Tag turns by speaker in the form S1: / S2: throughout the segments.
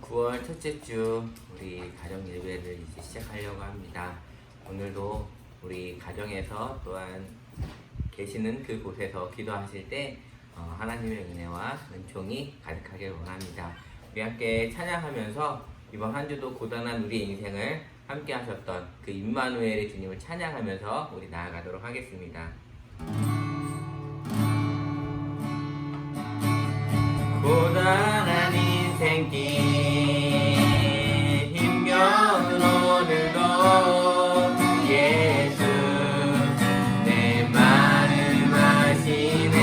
S1: 9월 첫째 주 우리 가정 예배를 이제 시작하려고 합니다. 오늘도 우리 가정에서 또한 계시는 그곳에서 기도하실 때 하나님의 은혜와 은총이 가득하길 원합니다. 우리 함께 찬양하면서 이번 한 주도 고단한 우리 인생을 함께 하셨던 그 임마누엘의 주님을 찬양하면서 우리 나아가도록 하겠습니다. 고단한 인생길 힘겨운 오늘도 예수 내 마음 아시네.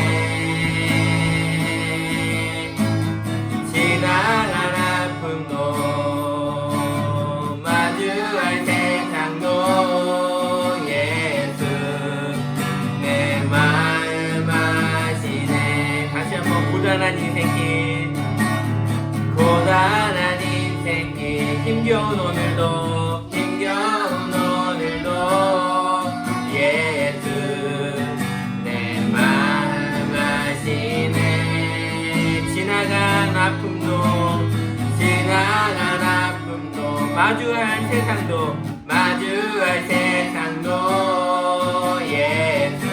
S1: 지나간 아픔도 마주할 세상도 예수 내 마음 아시네. 다시 한번 고단한 인생길 고단한 인생길 힘겨운 오늘도 예수 내 마음 아시네. 지나간 아픔도 마주할 세상도 예수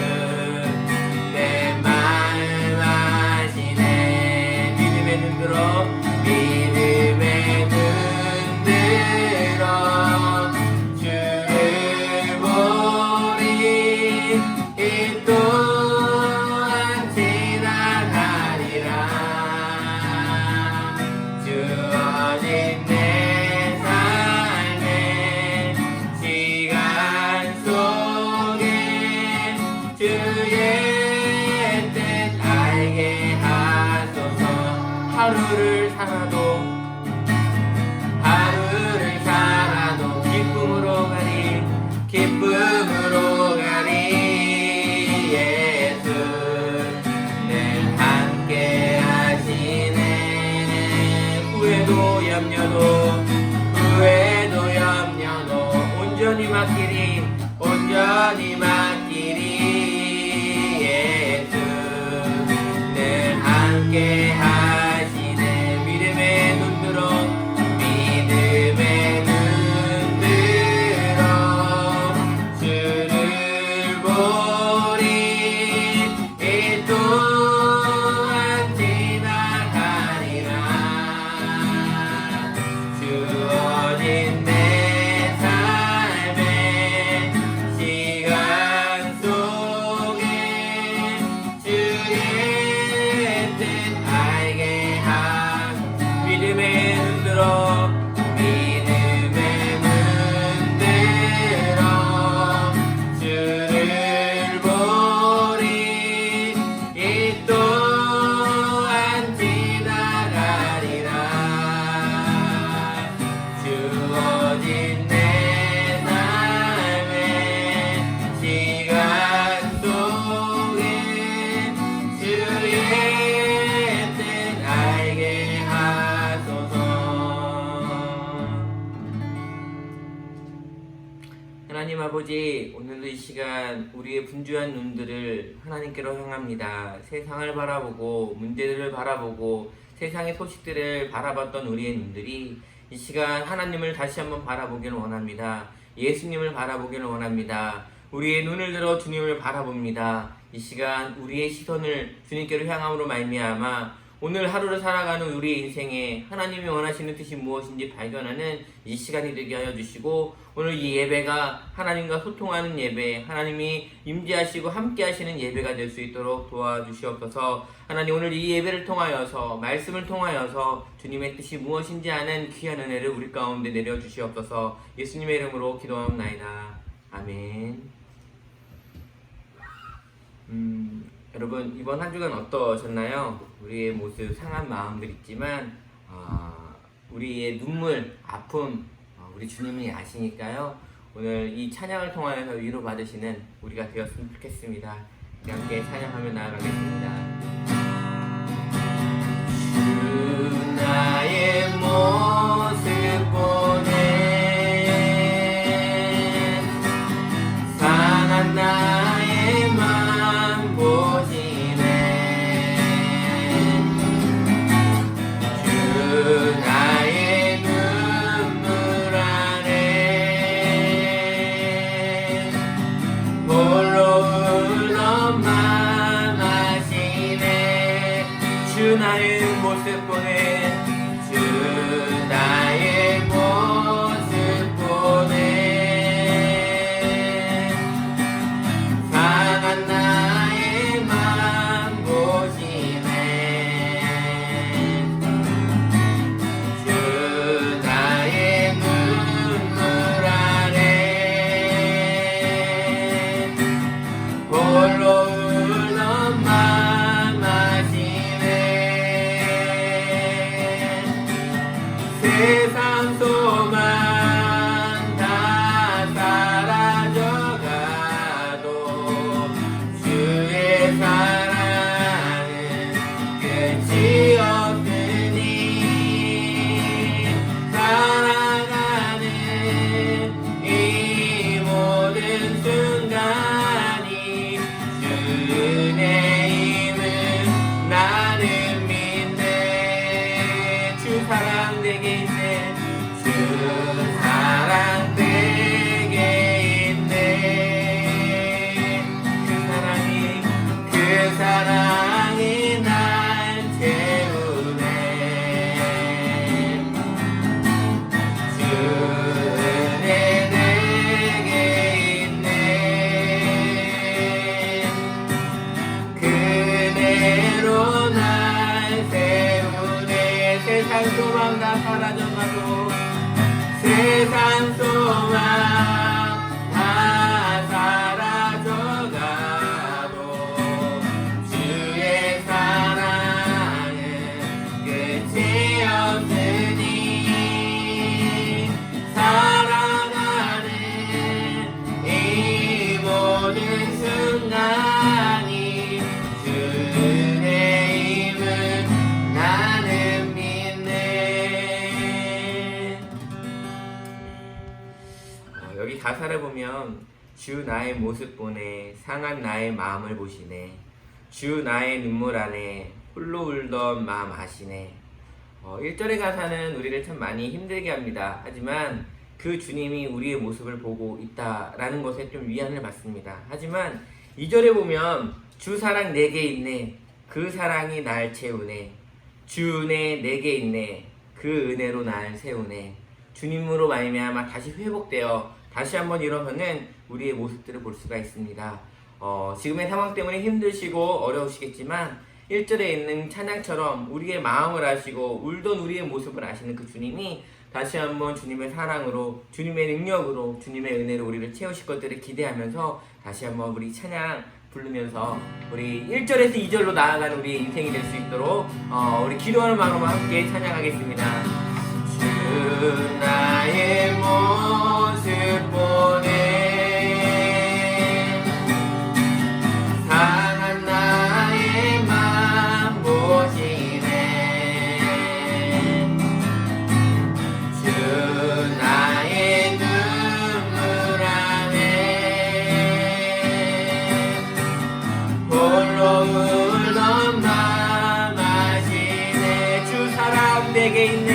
S1: 내 마음 아시네. 믿음의 눈 들어 주를 보리. 이 또한 지나가리라. 주어진 내 삶의 시간 속에 주의 뜻 알게 하소서. 하루를 살아도 기쁨으로 가리 예수 늘 함께 하시네. 후회도 염려도 온전히 맡기리 예수 늘 함께 하시네. 믿음의 눈 들어 주를 보리. 이 또한 지나가리라. 주어진 내 삶의 시간 속에 주의 뜻 알게 믿음의 눈 들어 주를 보리. 이 또한 지나가리라. 주어진 내 삶의 시간 속에 주의 뜻 알게 하소서. 하나님 아버지, 오늘도 이 시간 우리의 분주한 눈들을 하나님께로 향합니다. 세상을 바라보고 문제들을 바라보고 세상의 소식들을 바라봤던 우리의 눈들이 이 시간 하나님을 다시 한번 바라보기를 원합니다. 예수님을 바라보기를 원합니다. 우리의 눈을 들어 주님을 바라봅니다. 이 시간 우리의 시선을 주님께로 향함으로 말미암아 오늘 하루를 살아가는 우리 인생에 하나님이 원하시는 뜻이 무엇인지 발견하는 이 시간이 되게 하여 주시고, 오늘 이 예배가 하나님과 소통하는 예배, 하나님이 임재하시고 함께 하시는 예배가 될 수 있도록 도와주시옵소서. 하나님, 오늘 이 예배를 통하여서 말씀을 통하여서 주님의 뜻이 무엇인지 아는 귀한 은혜를 우리 가운데 내려주시옵소서. 예수님의 이름으로 기도하옵나이다. 아멘. 여러분, 이번 한 주간 어떠셨나요? 우리의 모습, 상한 마음들 있지만 우리의 눈물, 아픔 우리 주님이 아시니까요. 오늘 이 찬양을 통하여서 위로받으시는 우리가 되었으면 좋겠습니다. 함께 찬양하며 나아가겠습니다. 주 나의 모습 보네 상한 나의 맘 보시네 주 나의 보내 주 나의 모습 보내 상한 나의 맘 보시네 주 나의 눈물 아래 홀로 울던 맘 아시네 세상 소망 다 사라져가도 주의 사랑은 끝이 없으니 살아가는 이 모든 순간이 주의 힘은 나는 믿네 주 사랑 내게 있네 주 사랑 내게 있네 그 사랑이 날 채우네 주 은혜 내게 있네 그대로 날 세우네 세상 소망 다 사라져가도 세상 소망 다 사라져가도 주의 사랑은 끝이 없으니 살아가는 이 모든 순간이 주의 힘은 나는 믿네 여기 가사를 보면 주 나의 모습 보네 상한 나의 마음을 보시네 주 나의 눈물 안에 홀로 울던 마음 아시네 1절의 가사는 우리를 참 많이 힘들게 합니다. 하지만 그 주님이 우리의 모습을 보고 있다라는 것에 좀 위안을 받습니다. 하지만 2절에 보면 주 사랑 내게 있네 그 사랑이 날 채우네 주 은혜 내게 있네 그 은혜로 날 세우네 주님으로 말미암아 다시 회복되어 다시 한번 일어서는 우리의 모습들을 볼 수가 있습니다. 지금의 상황 때문에 힘드시고 어려우시겠지만 1절에 있는 찬양처럼 우리의 마음을 아시고 울던 우리의 모습을 아시는 그 주님이 다시 한번 주님의 사랑으로 주님의 능력으로 주님의 은혜로 우리를 채우실 것들을 기대하면서 다시 한번 우리 찬양 부르면서 우리 1절에서 2절로 나아가는 우리의 인생이 될 수 있도록 우리 기도하는 마음으로 함께 찬양하겠습니다. 주 나의 모습 보내 상한 나의 맘 보시네 주 나의 눈물 안에 홀로 울던 맘 아시네 주 사랑 내게 있네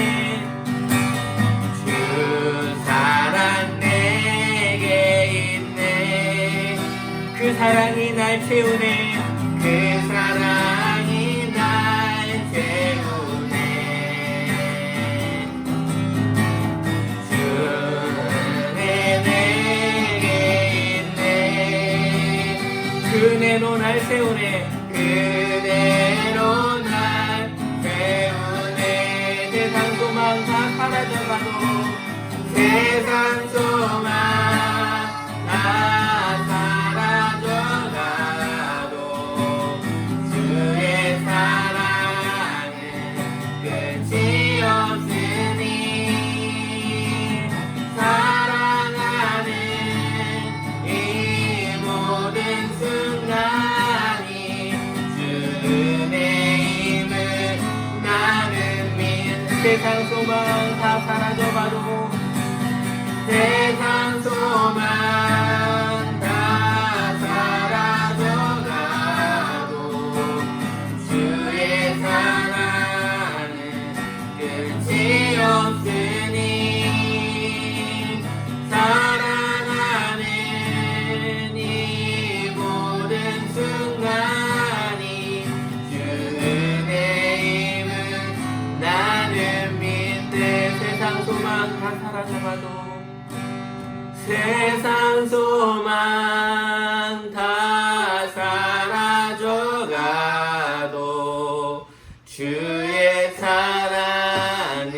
S1: 그 사랑이 날 채우네 그 사랑이 날 채우네 주 은혜 내게 있네 그대로 날 세우네 그대로 날 세우네 세상 소망 다 사라져가도 세상 소망 세상 소망 다 사라져가도 세상 소망 다 사라져가도 주의 사랑은 끝이 없으니 살아가는 이 모든 순간이 주의 힘은 세상 소망 다 사라져가도 세상 소망 다 사라져가도 주의 사랑은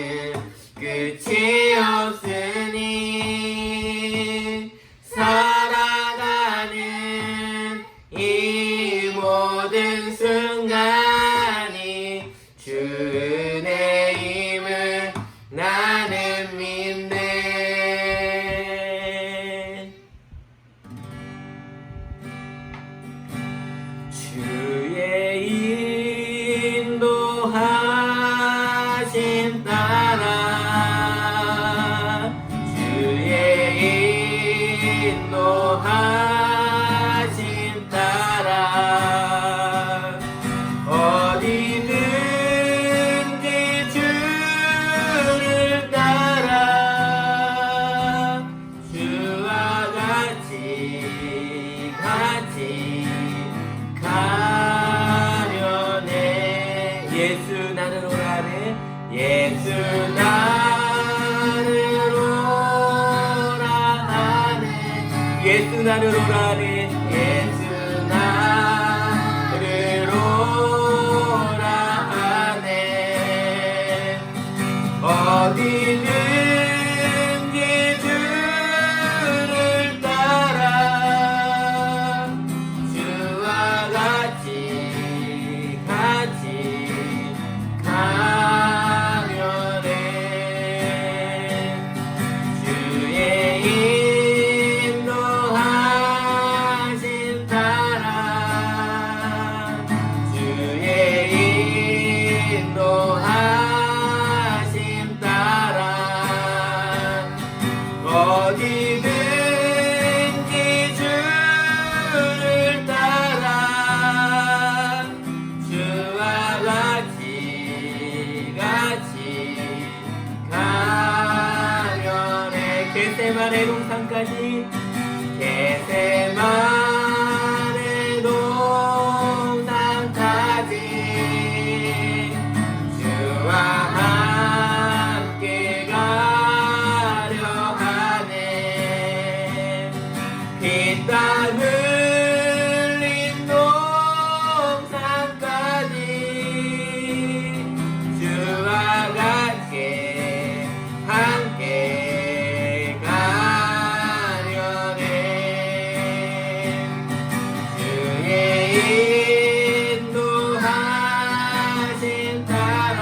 S1: 끝이 없으니 살아가는 이 모든 순간이 주 은혜임을 나는 믿네. 주의 인도하심 따라 주의 인도하심 따라 어디든지 주를 따라 주와 같이 가려네. 예수 나를 오라네. 예수 나를 오라네. 예수 나를 오라네. 예수 나를 오라네. 어디든지 주를 따라 주와 같이 가려네. 주의 인도하심 따라 주의 인도하심 따라 어디든지 주를 따라 주와 같이 가려네. 겟세마네 동산까지 겟세마네 동산까지 주와 함께 가려 하네. 피땀 흘린 동산까지 주와 함께 가려네. 주의 인도하심 따라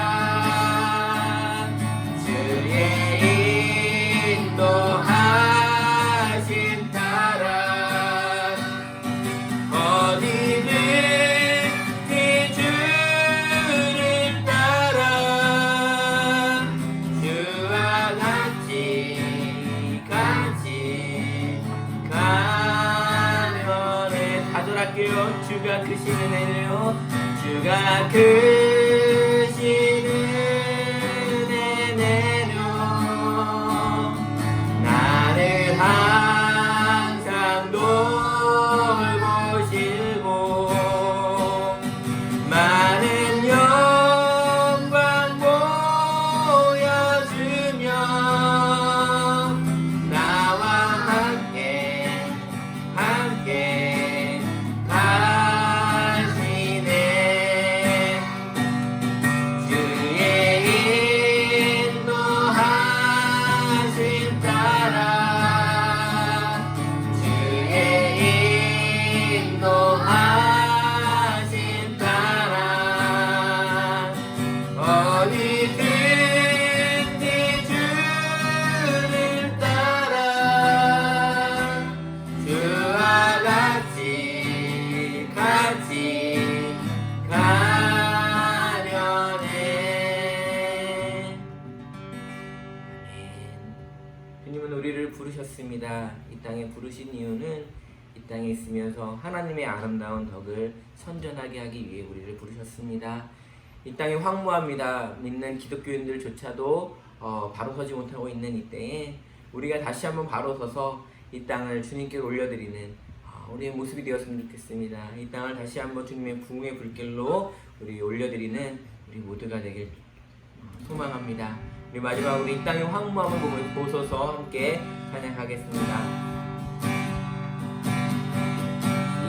S1: 주의 인도하심 따라 어디든지 주를 따라 주와 같이 가려네. 다돌할게요. 주가 크신 은혜요. 주가 크신 은혜요. 나를 항상 돌보시고 많은 영광 보여주며 나와 함께 가시네. 주의 인도하심 따라 주의 인도하심 따라 어디든지 주를 따라 주와 같이 가려네. 주님은 우리를 부르셨습니다. 이 땅에 부르신 이유는 이 땅에 있으면서 하나님의 아름다운 덕을 선전하게 하기 위해 우리를 부르셨습니다. 이 땅이 황무합니다. 믿는 기독교인들조차도 바로 서지 못하고 있는 이때에 우리가 다시 한번 바로 서서 이 땅을 주님께 올려드리는 우리의 모습이 되었으면 좋겠습니다. 이 땅을 다시 한번 주님의 부흥의 불길로 우리 올려드리는 우리 모두가 되길 소망합니다. 우리 마지막으로 이 땅의 황무함을 보소서 함께 찬양하겠습니다.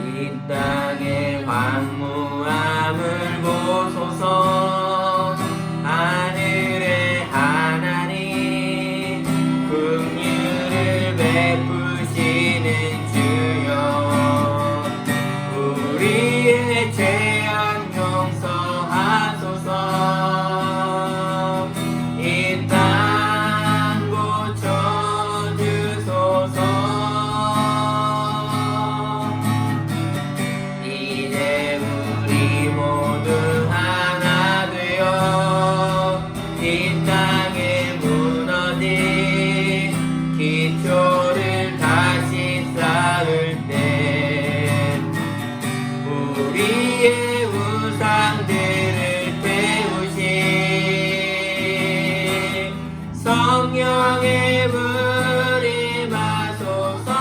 S1: 이 땅의 황무함을 보소서 하늘의 하나님 긍휼을 베푸시는 주여 우리의 죄악 용서하소서 이 땅 고쳐주소서 이제 우리 모두 하나 되어 이 땅에 무너진 기초를 다시 쌓을 때 우리의 우상들을 태우시 성령의 불이 마소서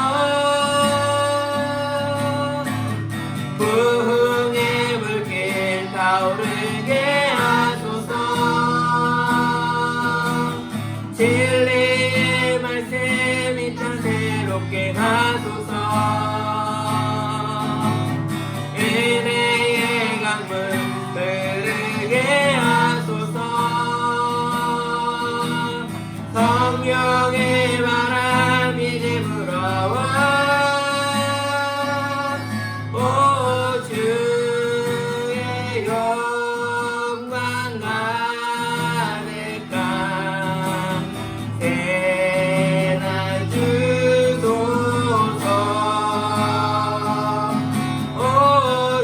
S1: 부흥의 불길 타오르게 하소서 진리의 말씀 이 땅 새롭게 하소서 은혜의 강물 흐르게 하소서 성령의 바람 이제 불어와 오 주의 영광 가득한 새날 주소서 오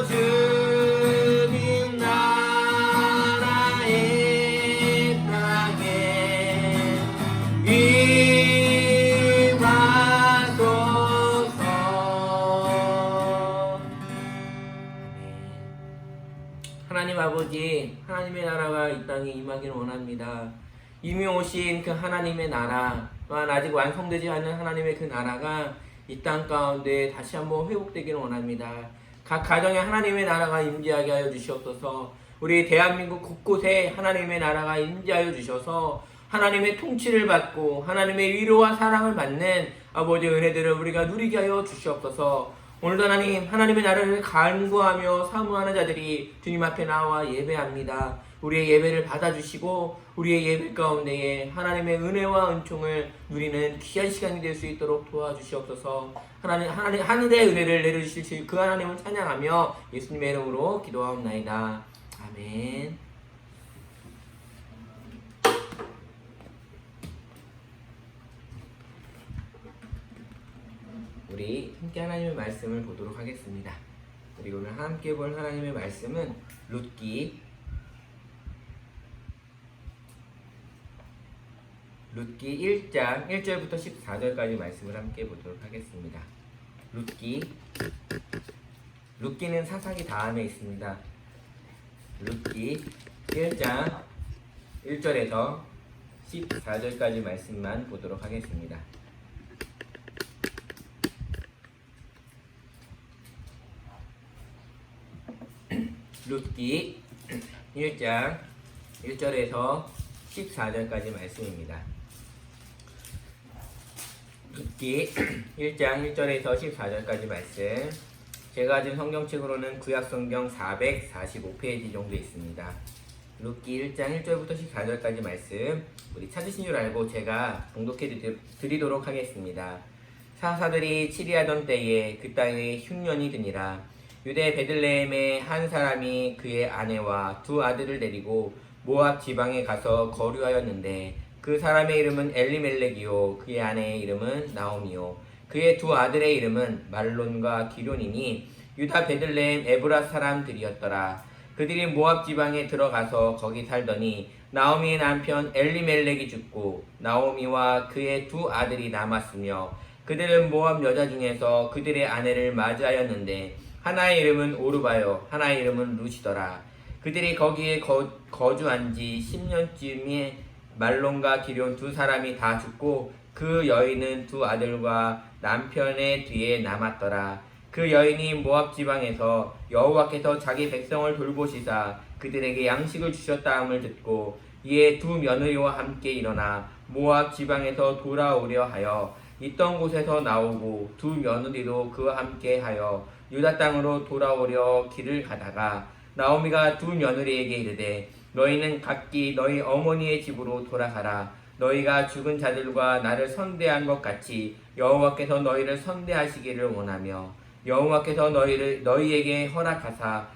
S1: 주님 나라의 땅에 임하소서. 하나님 아버지, 하나님의 나라가 이 땅에 임하기를 원합니다. 이미 오신 그 하나님의 나라 또한 아직 완성되지 않은 하나님의 그 나라가 이 땅 가운데 다시 한번 회복되기를 원합니다. 각 가정에 하나님의 나라가 임재하게 하여 주시옵소서. 우리 대한민국 곳곳에 하나님의 나라가 임재하여 주셔서 하나님의 통치를 받고 하나님의 위로와 사랑을 받는 아버지의 은혜들을 우리가 누리게 하여 주시옵소서. 오늘도 하나님, 하나님의 나라를 간구하며 사모하는 자들이 주님 앞에 나와 예배합니다. 우리의 예배를 받아주시고 우리의 예배 가운데에 하나님의 은혜와 은총을 누리는 귀한 시간이 될 수 있도록 도와주시옵소서. 하늘의 은혜를 내려주실 그 하나님을 찬양하며 예수님의 이름으로 기도하옵나이다. 아멘. 우리 함께 하나님의 말씀을 보도록 하겠습니다. 우리 오늘 함께 볼 하나님의 말씀은 룻기 1장 1절부터 14절까지 말씀을 함께 보도록 하겠습니다. 룻기는 사사기 다음에 있습니다. 룻기 1장 1절에서 14절까지 말씀만 보도록 하겠습니다. 룻기 1장 1절에서 14절까지 말씀입니다. 룻기 1장 1절에서 14절까지 말씀. 제가 가진 성경책으로는 구약성경 445페이지 정도 있습니다. 룻기 1장 1절부터 14절까지 말씀 우리 찾으신 줄 알고 제가 봉독해 드리도록 하겠습니다. 사사들이 치리하던 때에 그 땅에 흉년이 드니라. 유대 베들레헴의 한 사람이 그의 아내와 두 아들을 데리고 모압 지방에 가서 거류하였는데 그 사람의 이름은 엘리멜렉이요 그의 아내의 이름은 나오미요 그의 두 아들의 이름은 말론과 기론이니 유다 베들레헴 에브라 사람들이었더라. 그들이 모압 지방에 들어가서 거기 살더니 나오미의 남편 엘리멜렉이 죽고 나오미와 그의 두 아들이 남았으며 그들은 모압 여자 중에서 그들의 아내를 맞이하였는데 하나의 이름은 오르바요 하나의 이름은 루시더라. 그들이 거기에 거주한 지 10년쯤에 말론과 기럨 두 사람이 다 죽고 그 여인은 두 아들과 남편의 뒤에 남았더라. 그 여인이 모압 지방에서 여호와께서 자기 백성을 돌보시사 그들에게 양식을 주셨다함을 듣고 이에 두 며느리와 함께 일어나 모압 지방에서 돌아오려 하여 있던 곳에서 나오고 두 며느리도 그와 함께 하여 유다 땅으로 돌아오려 길을 가다가 나오미가 두 며느리에게 이르되 너희는 각기 너희 어머니의 집으로 돌아가라. 너희가 죽은 자들과 나를 선대한 것 같이 여호와께서 너희를 선대하시기를 원하며 여호와께서 너희에게 허락하사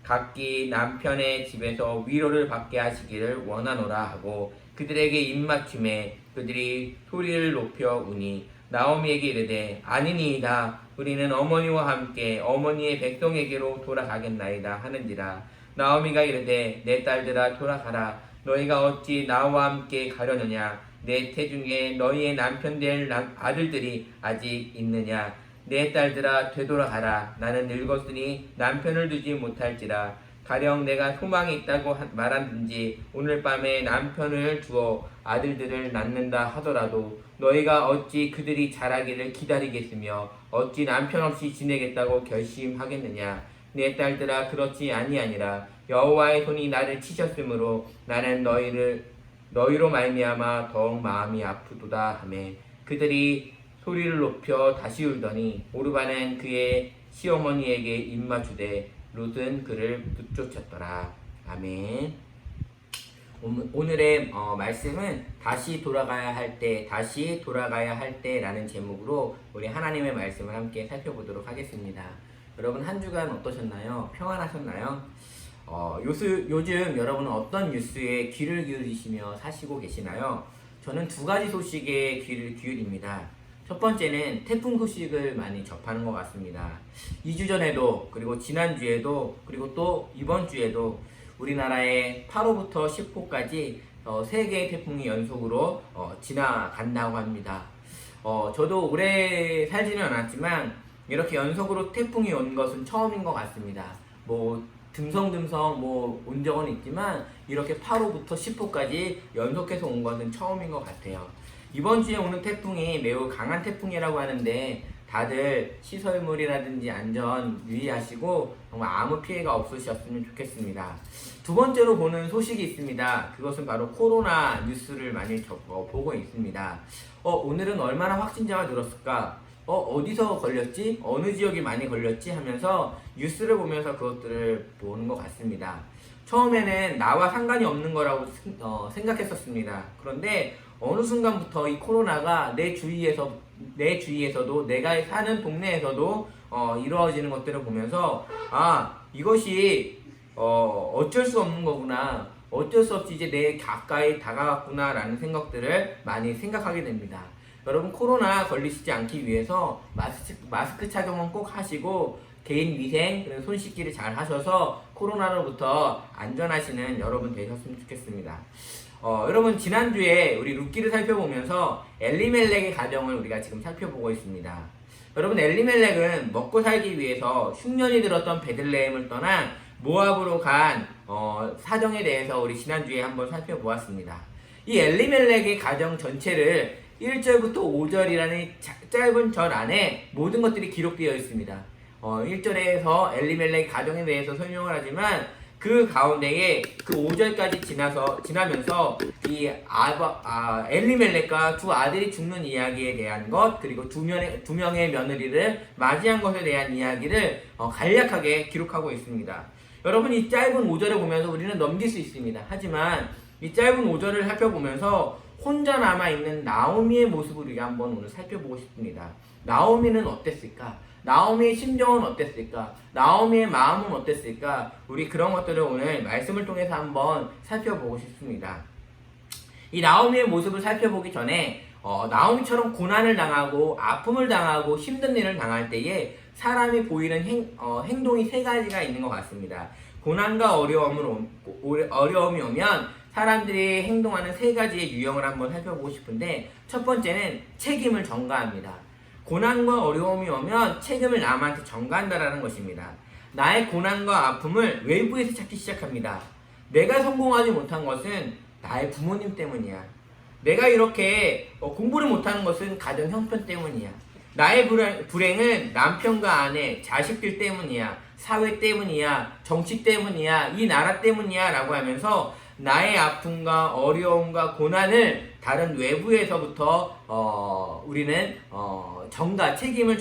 S1: 각기 남편의 집에서 위로를 받게 하시기를 원하노라 하고 그들에게 입맞춤에 그들이 소리를 높여 우니 나오미에게 이르되 아니니이다. 우리는 어머니와 함께 어머니의 백성에게로 돌아가겠나이다 하는지라. 나오미가 이르되 내 딸들아 돌아가라. 너희가 어찌 나와 함께 가려느냐. 내 태중에 너희의 남편 될 아들들이 아직 있느냐. 내 딸들아 되돌아가라. 나는 늙었으니 남편을 두지 못할지라. 가령 내가 소망이 있다고 말하든지 오늘 밤에 남편을 두어 아들들을 낳는다 하더라도 너희가 어찌 그들이 자라기를 기다리겠으며 어찌 남편 없이 지내겠다고 결심하겠느냐. 내 딸들아 그렇지 아니하니라. 여호와의 손이 나를 치셨으므로 나는 너희로 말미암아 더욱 마음이 아프도다 하매 그들이 소리를 높여 다시 울더니 오르바는 그의 시어머니에게 입맞추되 룻은 그를 붙쫓았더라. 아멘. 오늘의 말씀은 다시 돌아가야 할 때라는 제목으로 우리 하나님의 말씀을 함께 살펴보도록 하겠습니다. 여러분 한 주간 어떠셨나요? 평안하셨나요? 요즘 여러분은 어떤 뉴스에 귀를 기울이시며 사시고 계시나요? 저는 두 가지 소식에 귀를 기울입니다. 첫 번째는 태풍 소식을 많이 접하는 것 같습니다. 2주 전에도 그리고 지난주에도 그리고 또 이번 주에도 우리나라에 8호부터 10호까지 3개의 태풍이 연속으로 지나간다고 합니다. 저도 오래 살지는 않았지만 이렇게 연속으로 태풍이 온 것은 처음인 것 같습니다. 듬성듬성 온 적은 있지만 이렇게 8호부터 10호까지 연속해서 온 것은 처음인 것 같아요. 이번 주에 오는 태풍이 매우 강한 태풍이라고 하는데 다들 시설물이라든지 안전 유의하시고 정말 아무 피해가 없으셨으면 좋겠습니다. 두 번째로 보는 소식이 있습니다. 그것은 바로 코로나 뉴스를 많이 보고 있습니다. 오늘은 얼마나 확진자가 늘었을까? 어디서 걸렸지? 어느 지역이 많이 걸렸지? 하면서 뉴스를 보면서 그것들을 보는 것 같습니다. 처음에는 나와 상관이 없는 거라고 생각했었습니다. 그런데 어느 순간부터 이 코로나가 내 주위에서도 내가 사는 동네에서도 이루어지는 것들을 보면서 이것이 어쩔 수 없는 거구나. 어쩔 수 없이 이제 내 가까이 다가갔구나 라는 생각들을 많이 생각하게 됩니다. 여러분 코로나 걸리시지 않기 위해서 마스크 착용은 꼭 하시고 개인 위생 그리고 손 씻기를 잘 하셔서 코로나로부터 안전하시는 여러분 되셨으면 좋겠습니다. 여러분 지난주에 우리 룻기를 살펴보면서 엘리멜렉의 가정을 우리가 지금 살펴보고 있습니다. 여러분 엘리멜렉은 먹고 살기 위해서 흉년이 들었던 베들레헴을 떠나 모압으로 간 사정에 대해서 우리 지난주에 한번 살펴보았습니다. 이 엘리멜렉의 가정 전체를 1절부터 5절이라는 짧은 절 안에 모든 것들이 기록되어 있습니다. 1절에서 엘리멜렉 가정에 대해서 설명을 하지만 그 가운데에 그 5절까지 지나면서 이 엘리멜렉과 두 아들이 죽는 이야기에 대한 것 그리고 두 명의 며느리를 맞이한 것에 대한 이야기를 간략하게 기록하고 있습니다. 여러분 이 짧은 5절을 보면서 우리는 넘길 수 있습니다. 하지만 이 짧은 5절을 살펴보면서 혼자 남아있는 나오미의 모습을 우리가 한번 오늘 살펴보고 싶습니다. 나오미는 어땠을까? 나오미의 심정은 어땠을까? 나오미의 마음은 어땠을까? 우리 그런 것들을 오늘 말씀을 통해서 한번 살펴보고 싶습니다. 이 나오미의 모습을 살펴보기 전에 나오미처럼 고난을 당하고 아픔을 당하고 힘든 일을 당할 때에 사람이 보이는 행동이 세 가지가 있는 것 같습니다. 고난과 어려움이 오면 사람들이 행동하는 세 가지의 유형을 한번 살펴보고 싶은데 첫 번째는 책임을 전가합니다. 고난과 어려움이 오면 책임을 남한테 전가한다라는 것입니다. 나의 고난과 아픔을 외부에서 찾기 시작합니다. 내가 성공하지 못한 것은 나의 부모님 때문이야. 내가 이렇게 공부를 못하는 것은 가정 형편 때문이야. 나의 불행은 남편과 아내, 자식들 때문이야. 사회 때문이야. 정치 때문이야. 이 나라 때문이야. 라고 하면서 나의 아픔과 어려움과 고난을 다른 외부에서부터 우리는 책임을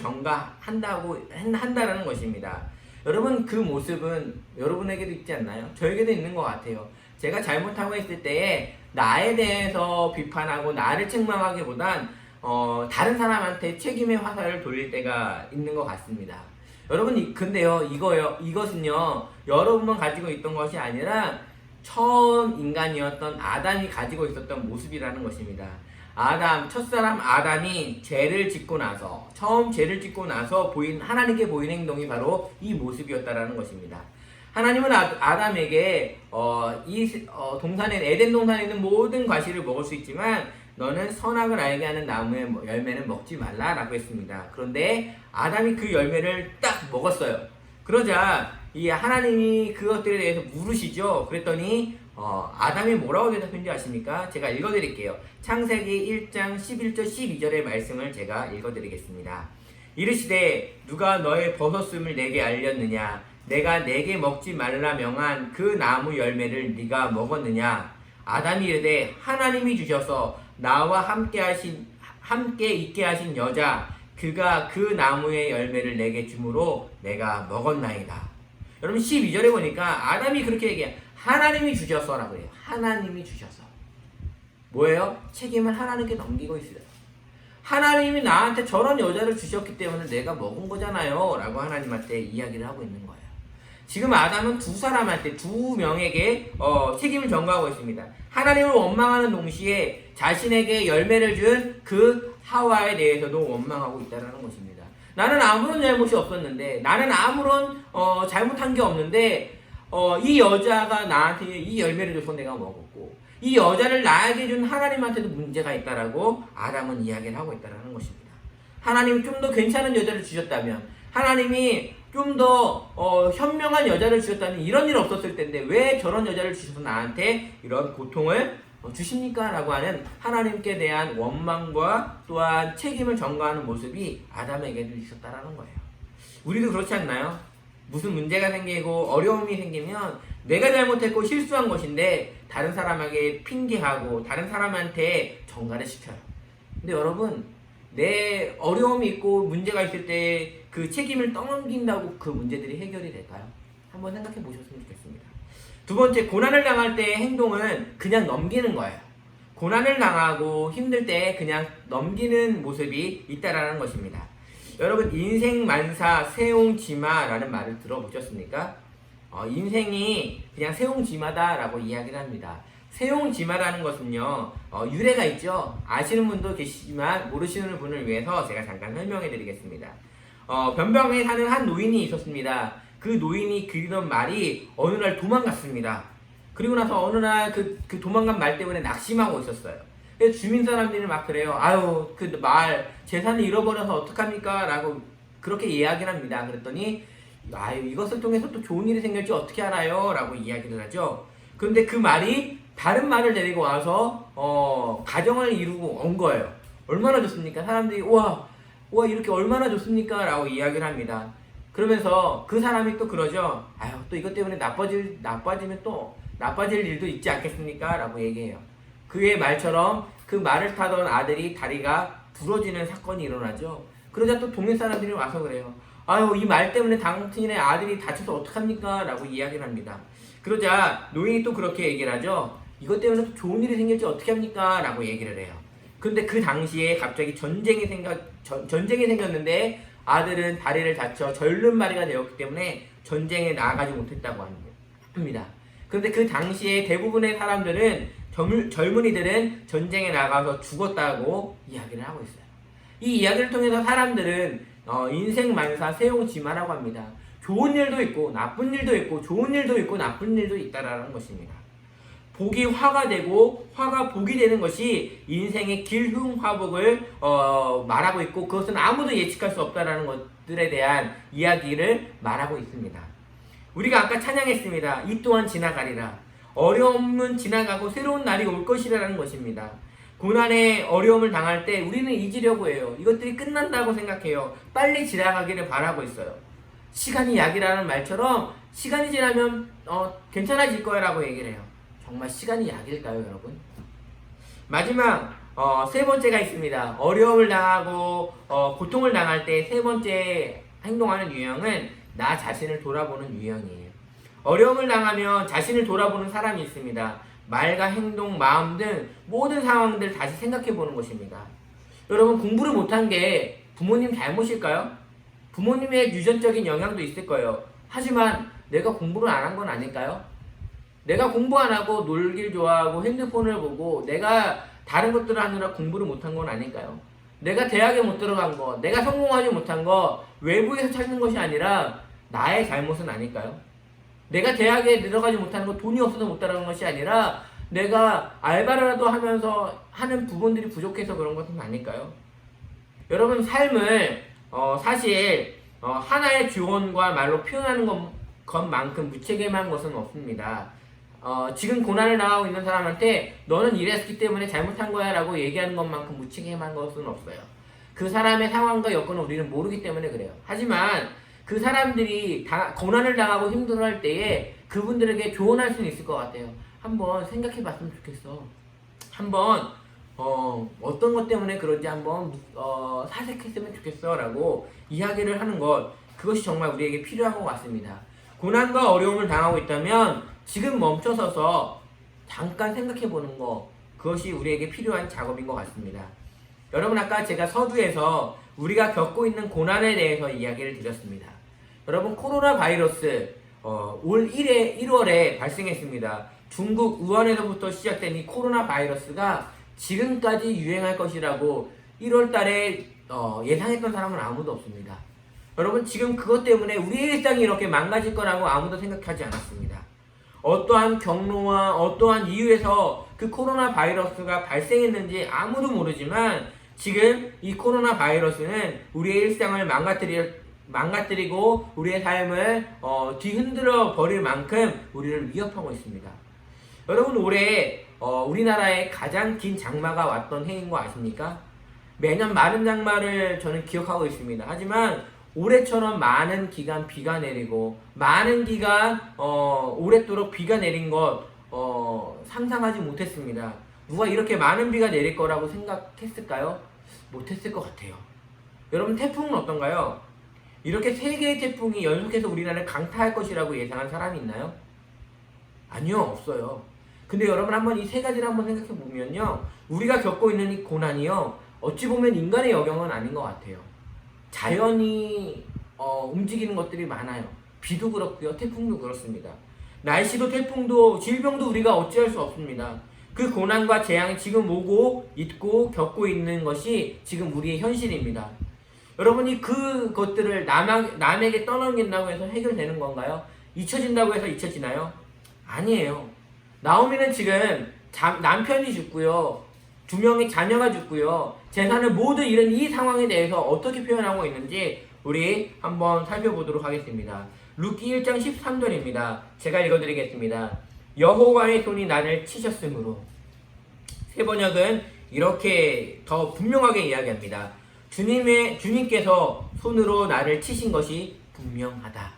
S1: 한다라는 것입니다. 여러분, 그 모습은 여러분에게도 있지 않나요? 저에게도 있는 것 같아요. 제가 잘못하고 있을 때에 나에 대해서 비판하고 나를 책망하기보단 다른 사람한테 책임의 화살을 돌릴 때가 있는 것 같습니다. 여러분, 근데요, 이것은요, 여러분만 가지고 있던 것이 아니라 처음 인간이었던 아담이 가지고 있었던 모습이라는 것입니다. 첫사람 아담이 처음 죄를 짓고 나서 하나님께 보인 행동이 바로 이 모습이었다라는 것입니다. 하나님은 아담에게 에덴 동산에 있는 모든 과실을 먹을 수 있지만 너는 선악을 알게 하는 나무의 열매는 먹지 말라라고 했습니다. 그런데 아담이 그 열매를 딱 먹었어요. 그러자 하나님이 그것들에 대해서 물으시죠. 그랬더니 아담이 뭐라고 대답했는지 아십니까? 제가 읽어드릴게요. 창세기 1장 11절 12절의 말씀을 제가 읽어드리겠습니다. 이르시되 누가 너의 벗었음을 내게 알렸느냐? 내가 내게 먹지 말라 명한 그 나무 열매를 네가 먹었느냐? 아담이 이르되 하나님이 주셔서 나와 함께 있게 하신 여자 그가 그 나무의 열매를 내게 주므로 내가 먹었나이다. 여러분, 12절에 보니까 아담이 그렇게 얘기해요. 하나님이 주셔서라고 해요. 하나님이 주셔서. 뭐예요? 책임을 하나님께 넘기고 있어요. 하나님이 나한테 저런 여자를 주셨기 때문에 내가 먹은 거잖아요 라고 하나님한테 이야기를 하고 있는 거예요. 지금 아담은 두 명에게 책임을 전가하고 있습니다. 하나님을 원망하는 동시에 자신에게 열매를 준 그 하와에 대해서도 원망하고 있다는 것입니다. 나는 아무런 잘못이 없었는데, 나는 아무런 잘못한 게 없는데 이 여자가 나한테 이 열매를 줘서 내가 먹었고, 이 여자를 나에게 준 하나님한테도 문제가 있다라고 아담은 이야기를 하고 있다는 것입니다. 하나님이 좀 더 괜찮은 여자를 주셨다면, 하나님이 좀 더 현명한 여자를 주셨다면 이런 일 없었을 텐데 왜 저런 여자를 주셔서 나한테 이런 고통을 주십니까? 라고 하는 하나님께 대한 원망과 또한 책임을 전가하는 모습이 아담에게도 있었다라는 거예요. 우리도 그렇지 않나요? 무슨 문제가 생기고 어려움이 생기면 내가 잘못했고 실수한 것인데 다른 사람에게 핑계하고 다른 사람한테 전가를 시켜요. 근데 여러분, 내 어려움이 있고 문제가 있을 때 그 책임을 떠넘긴다고 그 문제들이 해결이 될까요? 한번 생각해 보셨으면 좋겠습니다. 두 번째, 고난을 당할 때의 행동은 그냥 넘기는 거예요. 고난을 당하고 힘들 때 그냥 넘기는 모습이 있다라는 것입니다. 여러분, 인생 만사 세옹지마라는 말을 들어보셨습니까? 인생이 그냥 세옹지마다라고 이야기를 합니다. 세옹지마라는 것은요, 유래가 있죠. 아시는 분도 계시지만 모르시는 분을 위해서 제가 잠깐 설명해 드리겠습니다. 변방에 사는 한 노인이 있었습니다. 그 노인이 그리던 말이 어느 날 도망갔습니다. 그리고 나서 어느 날 그 도망간 말 때문에 낙심하고 있었어요. 그래서 주민 사람들이 막 그래요. 아유, 그 말 재산을 잃어버려서 어떡합니까? 라고 그렇게 이야기를 합니다. 그랬더니 아유, 이것을 통해서 또 좋은 일이 생길지 어떻게 알아요? 라고 이야기를 하죠. 그런데 그 말이 다른 말을 데리고 와서 가정을 이루고 온 거예요. 얼마나 좋습니까? 사람들이 우와 이렇게 얼마나 좋습니까? 라고 이야기를 합니다. 그러면서 그 사람이 또 그러죠. 아유, 또 이것 때문에 나빠지면 또 나빠질 일도 있지 않겠습니까? 라고 얘기해요. 그의 말처럼 그 말을 타던 아들이 다리가 부러지는 사건이 일어나죠. 그러자 또 동네 사람들이 와서 그래요. 아유, 이 말 때문에 당신의 아들이 다쳐서 어떡합니까? 라고 이야기를 합니다. 그러자 노인이 또 그렇게 얘기를 하죠. 이것 때문에 또 좋은 일이 생길지 어떻게 합니까? 라고 얘기를 해요. 근데 그 당시에 갑자기 전쟁이 생겼는데 아들은 다리를 다쳐 절름발이가 되었기 때문에 전쟁에 나아가지 못했다고 합니다. 그런데 그 당시에 대부분의 사람들은 젊은이들은 전쟁에 나가서 죽었다고 이야기를 하고 있어요. 이 이야기를 통해서 사람들은 인생 만사 세옹지마라고 합니다. 좋은 일도 있고 나쁜 일도 있고 좋은 일도 있고 나쁜 일도 있다라는 것입니다. 복이 화가 되고 화가 복이 되는 것이 인생의 길흉화복을 말하고 있고, 그것은 아무도 예측할 수 없다라는 것들에 대한 이야기를 말하고 있습니다. 우리가 아까 찬양했습니다. 이 또한 지나가리라. 어려움은 지나가고 새로운 날이 올 것이라는 것입니다. 고난의 어려움을 당할 때 우리는 잊으려고 해요. 이것들이 끝난다고 생각해요. 빨리 지나가기를 바라고 있어요. 시간이 약이라는 말처럼 시간이 지나면 괜찮아질 거야 라고 얘기를 해요. 정말 시간이 약일까요, 여러분? 마지막 세 번째가 있습니다. 어려움을 당하고 고통을 당할 때 세 번째 행동하는 유형은 나 자신을 돌아보는 유형이에요. 어려움을 당하면 자신을 돌아보는 사람이 있습니다. 말과 행동, 마음 등 모든 상황들 다시 생각해 보는 것입니다. 여러분, 공부를 못한 게 부모님 잘못일까요? 부모님의 유전적인 영향도 있을 거예요. 하지만 내가 공부를 안 한 건 아닐까요? 내가 공부 안 하고 놀길 좋아하고 핸드폰을 보고 내가 다른 것들을 하느라 공부를 못한 건 아닐까요? 내가 대학에 못 들어간 거, 내가 성공하지 못한 거 외부에서 찾는 것이 아니라 나의 잘못은 아닐까요? 내가 대학에 들어가지 못하는 거 돈이 없어서 못 들어간 것이 아니라 내가 알바라도 하면서 하는 부분들이 부족해서 그런 것은 아닐까요? 여러분, 삶을 사실 하나의 조언과 말로 표현하는 것만큼 무책임한 것은 없습니다. 지금 고난을 당하고 있는 사람한테 너는 이랬기 때문에 잘못한 거야 라고 얘기하는 것만큼 무책임한 것은 없어요. 그 사람의 상황과 여건을 우리는 모르기 때문에 그래요. 하지만 그 사람들이 고난을 당하고 힘들어할 때에 그분들에게 조언할 수는 있을 것 같아요. 한번 생각해 봤으면 좋겠어. 한번 어떤 것 때문에 그런지 한번 사색했으면 좋겠어 라고 이야기를 하는 것, 그것이 정말 우리에게 필요한 것 같습니다. 고난과 어려움을 당하고 있다면 지금 멈춰서서 잠깐 생각해 보는 것, 그것이 우리에게 필요한 작업인 것 같습니다. 여러분, 아까 제가 서두에서 우리가 겪고 있는 고난에 대해서 이야기를 드렸습니다. 여러분, 코로나 바이러스 올 1월에 발생했습니다. 중국 우한에서부터 시작된 이 코로나 바이러스가 지금까지 유행할 것이라고 1월 달에 예상했던 사람은 아무도 없습니다. 여러분, 지금 그것 때문에 우리의 일상이 이렇게 망가질 거라고 아무도 생각하지 않았습니다. 어떠한 경로와 어떠한 이유에서 그 코로나 바이러스가 발생했는지 아무도 모르지만 지금 이 코로나 바이러스는 우리의 일상을 망가뜨리고 우리의 삶을 뒤흔들어 버릴 만큼 우리를 위협하고 있습니다. 여러분, 올해 우리나라에 가장 긴 장마가 왔던 해인 거 아십니까? 매년 마른 장마를 저는 기억하고 있습니다. 하지만 올해처럼 많은 기간 비가 내리고 많은 기간 오랫도록 비가 내린 것 상상하지 못했습니다. 누가 이렇게 많은 비가 내릴 거라고 생각했을까요? 못했을 것 같아요. 여러분, 태풍은 어떤가요? 이렇게 3개의 태풍이 연속해서 우리나라를 강타할 것이라고 예상한 사람이 있나요? 아니요, 없어요. 근데 여러분, 한번 이 3가지를 한번 생각해 보면요, 우리가 겪고 있는 이 고난이요, 어찌 보면 인간의 영역은 아닌 것 같아요. 자연이 움직이는 것들이 많아요. 비도 그렇고요, 태풍도 그렇습니다. 날씨도 태풍도 질병도 우리가 어찌할 수 없습니다. 그 고난과 재앙이 지금 오고 있고 겪고 있는 것이 지금 우리의 현실입니다. 여러분이 그것들을 남에게 떠넘긴다고 해서 해결되는 건가요? 잊혀진다고 해서 잊혀지나요? 아니에요. 나오미는 지금 남편이 죽고요, 2명의 자녀가 죽고요, 재산을 모두 잃은 이 상황에 대해서 어떻게 표현하고 있는지 우리 한번 살펴보도록 하겠습니다. 룻기 1장 13절입니다. 제가 읽어드리겠습니다. 여호와의 손이 나를 치셨으므로. 새 번역은 이렇게 더 분명하게 이야기합니다. 주님께서 손으로 나를 치신 것이 분명하다.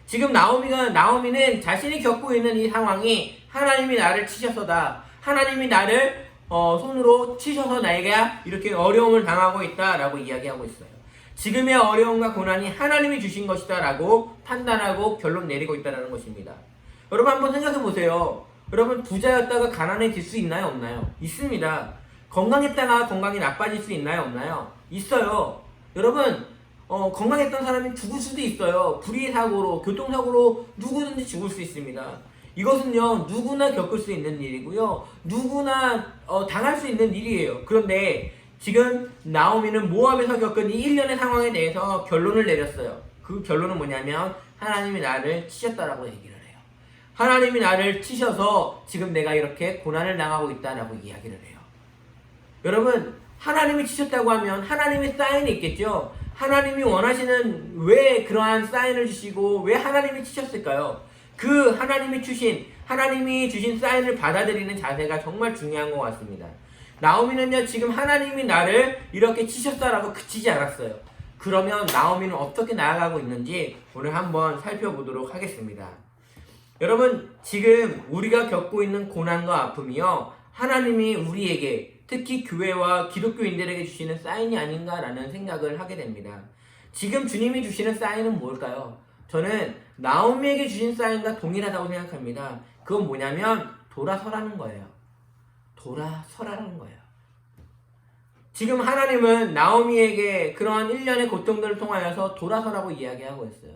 S1: 지금 나오미는 자신이 겪고 있는 이 상황이 하나님이 나를 치셔서다, 하나님이 나를 손으로 치셔서 나에게 이렇게 어려움을 당하고 있다라고 이야기하고 있어요. 지금의 어려움과 고난이 하나님이 주신 것이다 라고 판단하고 결론 내리고 있다는 것입니다. 여러분, 한번 생각해 보세요. 여러분, 부자였다가 가난해질 수 있나요, 없나요? 있습니다. 건강했다가 건강이 나빠질 수 있나요, 없나요? 있어요. 여러분, 건강했던 사람이 죽을 수도 있어요. 불의 사고로, 교통사고로 누구든지 죽을 수 있습니다. 이것은요, 누구나 겪을 수 있는 일이고요, 누구나 당할 수 있는 일이에요. 그런데 지금 나오미는 모압에서 겪은 이 1년의 상황에 대해서 결론을 내렸어요. 그 결론은 뭐냐면 하나님이 나를 치셨다라고 얘기를 해요. 하나님이 나를 치셔서 지금 내가 이렇게 고난을 당하고 있다라고 이야기를 해요. 여러분, 하나님이 치셨다고 하면 하나님의 사인이 있겠죠. 하나님이 원하시는, 왜 그러한 사인을 주시고 왜 하나님이 치셨을까요? 그 하나님이 주신 사인을 받아들이는 자세가 정말 중요한 것 같습니다. 나오미는요, 지금 하나님이 나를 이렇게 치셨다라고 그치지 않았어요. 그러면 나오미는 어떻게 나아가고 있는지 오늘 한번 살펴보도록 하겠습니다. 여러분, 지금 우리가 겪고 있는 고난과 아픔이요, 하나님이 우리에게, 특히 교회와 기독교인들에게 주시는 사인이 아닌가라는 생각을 하게 됩니다. 지금 주님이 주시는 사인은 뭘까요? 저는 나오미에게 주신 사인과 동일하다고 생각합니다. 그건 뭐냐면 돌아서라는 거예요. 돌아서라는 거예요. 지금 하나님은 나오미에게 그러한 1년의 고통들을 통하여서 돌아서라고 이야기하고 있어요.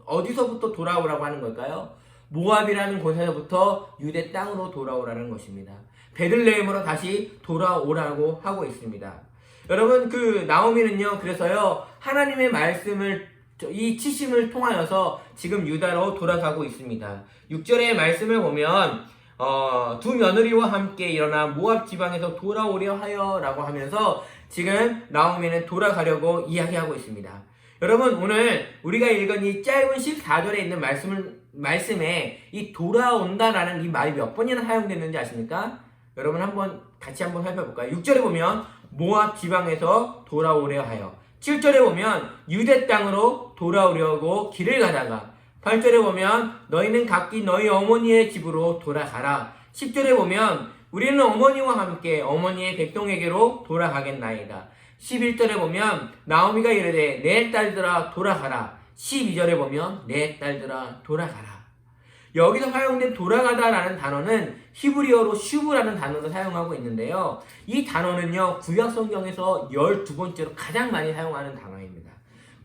S1: 어디서부터 돌아오라고 하는 걸까요? 모압이라는 곳에서부터 유대 땅으로 돌아오라는 것입니다. 베들레헴으로 다시 돌아오라고 하고 있습니다. 여러분, 그 나오미는요, 그래서요, 하나님의 말씀을, 이 치심을 통하여서 지금 유다로 돌아가고 있습니다. 6절의 말씀을 보면 두 며느리와 함께 일어나 모압 지방에서 돌아오려 하여 라고 하면서 지금 나오미는 돌아가려고 이야기하고 있습니다. 여러분, 오늘 우리가 읽은 이 짧은 14절에 있는 말씀에 이 돌아온다라는 이 말이 몇 번이나 사용됐는지 아십니까? 여러분, 같이 한번 살펴볼까요? 6절에 보면 모압 지방에서 돌아오려 하여, 7절에 보면 유대 땅으로 돌아오려고 길을 가다가, 8절에 보면 너희는 각기 너희 어머니의 집으로 돌아가라. 10절에 보면 우리는 어머니와 함께 어머니의 백성에게로 돌아가겠나이다. 11절에 보면 나오미가 이르되 내 딸들아 돌아가라. 12절에 보면 내 딸들아 돌아가라. 여기서 사용된 돌아가다라는 단어는 히브리어로 슈브라는 단어도 사용하고 있는데요. 이 단어는요, 구약 성경에서 12번째로 가장 많이 사용하는 단어입니다.